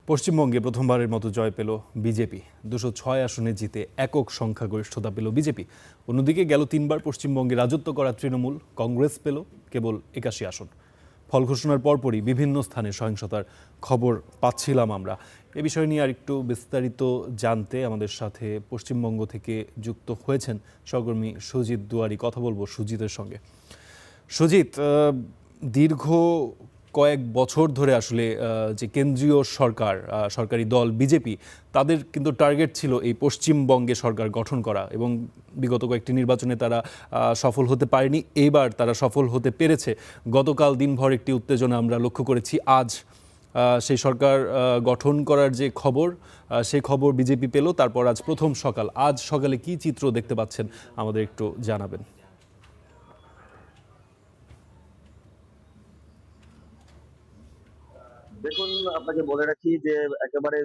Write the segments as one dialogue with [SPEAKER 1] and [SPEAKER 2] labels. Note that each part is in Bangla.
[SPEAKER 1] পশ্চিমবঙ্গে প্রথমবারের মতো জয় পেল বিজেপি। 206 আসনে জিতে একক সংখ্যাগরিষ্ঠতা পেল বিজেপি। অন্যদিকে গেল 3বার পশ্চিমবঙ্গে রাজত্ব করা তৃণমূল কংগ্রেস পেল কেবল 81 আসন। ফল ঘোষণার পরপরই বিভিন্ন স্থানে সহিংসতার খবর পাচ্ছিলাম আমরা। এ বিষয় নিয়ে আর একটু বিস্তারিত জানতে আমাদের সাথে পশ্চিমবঙ্গ থেকে যুক্ত হয়েছেন সহকর্মী সুজিত দুয়ারি। কথা বলবো সুজিতের সঙ্গে। সুজিত, দীর্ঘ কয়েক বছর ধরে আসলে যে কেন্দ্রীয় সরকার, সরকারি দল বিজেপি, তাদের কিন্তু টার্গেট ছিল এই পশ্চিমবঙ্গে সরকার গঠন করা, এবং বিগত কয়েকটি নির্বাচনে তারা সফল হতে পারেনি। এইবার তারা সফল হতে পেরেছে। গতকাল দিনভর একটি উত্তেজনা আমরা লক্ষ্য করেছি। আজ সেই সরকার গঠন করার যে খবর, সেই খবর বিজেপি পেল। তারপর আজ প্রথম সকাল। আজ সকালে কি চিত্র দেখতে পাচ্ছেন আমাদের একটু জানাবেন।
[SPEAKER 2] দেখুন, আপনাকে বলে রাখি যে একেবারে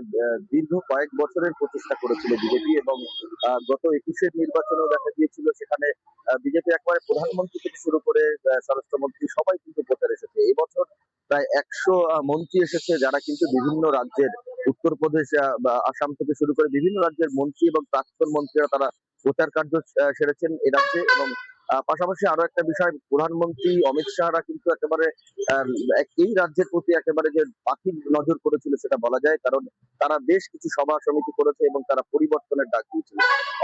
[SPEAKER 2] দীর্ঘ কয়েক বছরের প্রচেষ্টা করেছিল বিজেপি, এবং গত 21-এর নির্বাচনেও দেখা গিয়েছিল সেখানে বিজেপি একেবারে প্রধানমন্ত্রী থেকে শুরু করে স্বরাষ্ট্রমন্ত্রী সবাই কিন্তু প্রচারে এসেছে। এবছর প্রায় 100 মন্ত্রী এসেছে, যারা কিন্তু বিভিন্ন রাজ্যের, উত্তরপ্রদেশ বা আসাম থেকে শুরু করে বিভিন্ন রাজ্যের মন্ত্রী এবং প্রাক্তন মন্ত্রীরা তারা প্রচার কার্য সেরেছেন এ রাজ্যে। এবং পাশাপাশি আরো একটা বিষয়, প্রধানমন্ত্রী অমিত শাহরা কিন্তু একেবারে আহ, এই রাজ্যের প্রতি একেবারে যে পাখির নজর করেছিল সেটা বলা যায়, কারণ তারা বেশ কিছু সভা সমিতি করেছে এবং তারা পরিবর্তনের ডাক দিয়েছিল।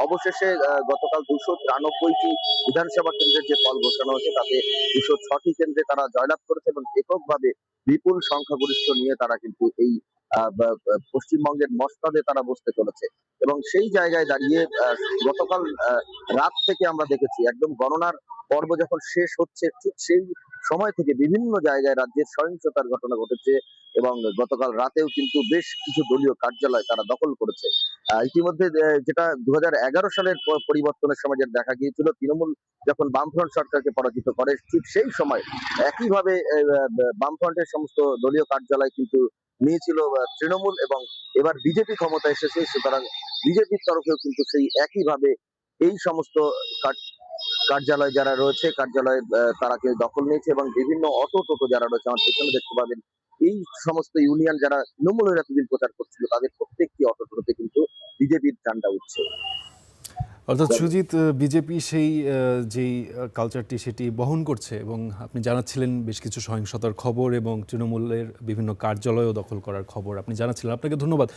[SPEAKER 2] অবশেষে গতকাল 293টি বিধানসভা কেন্দ্রের যে ফল ঘোষণা হয়েছে তাতে 206টি কেন্দ্রে তারা জয়লাভ করেছে, এবং এককভাবে বিপুল সংখ্যাগরিষ্ঠ নিয়ে তারা কিন্তু এই পশ্চিমবঙ্গের মসনদে তারা বসতে চলেছে। এবং সেই জায়গায় দাঁড়িয়ে গতকাল রাত থেকে আমরা দেখেছি, একদম গণনার পর্ব যখন শেষ হচ্ছে ঠিক সেই সময় থেকে বিভিন্ন জায়গায় রাজ্যের সহিংসতার ঘটনা ঘটেছে, এবং গতকাল রাতেও কিন্তু বেশ কিছু দলীয় কার্যালয় তারা দখল করেছে। ইতিমধ্যে যেটা 2011 সালের পরিবর্তনের সময় যেটা দেখা গিয়েছিল, তৃণমূল যখন বামফ্রন্ট সরকারকে পরাজিত করে, ঠিক সেই সময় একইভাবে বামফ্রন্টের সমস্ত দলীয় কার্যালয় কিন্তু নিয়েছিল তৃণমূল, এবং এবার বিজেপি ক্ষমতা এসেছে, সুতরাং বিজেপির তরফেও কিন্তু সেই একইভাবে এই সমস্ত কার্যালয় যারা রয়েছে, কার্যালয় তারা কেউ দখল নিয়েছে, এবং বিভিন্ন অটো টোটো যারা রয়েছে আমার পেছনে দেখতে পাবেন, এই সমস্ত ইউনিয়ন যারা তৃণমূলের এতদিন প্রচার করছিল, তাদের প্রত্যেকটি অটো টোটোতে কিন্তু বিজেপির ঝান্ডা উঠছে।
[SPEAKER 1] অর্থাৎ সুজিত, বিজেপি সেই যেই কালচারটি সেটি বহন করছে, এবং আপনি জানাচ্ছিলেন বেশ কিছু সহিংসতার খবর এবং তৃণমূলের বিভিন্ন কার্যালয়ও দখল করার খবর আপনি জানাচ্ছিলেন। আপনাকে ধন্যবাদ।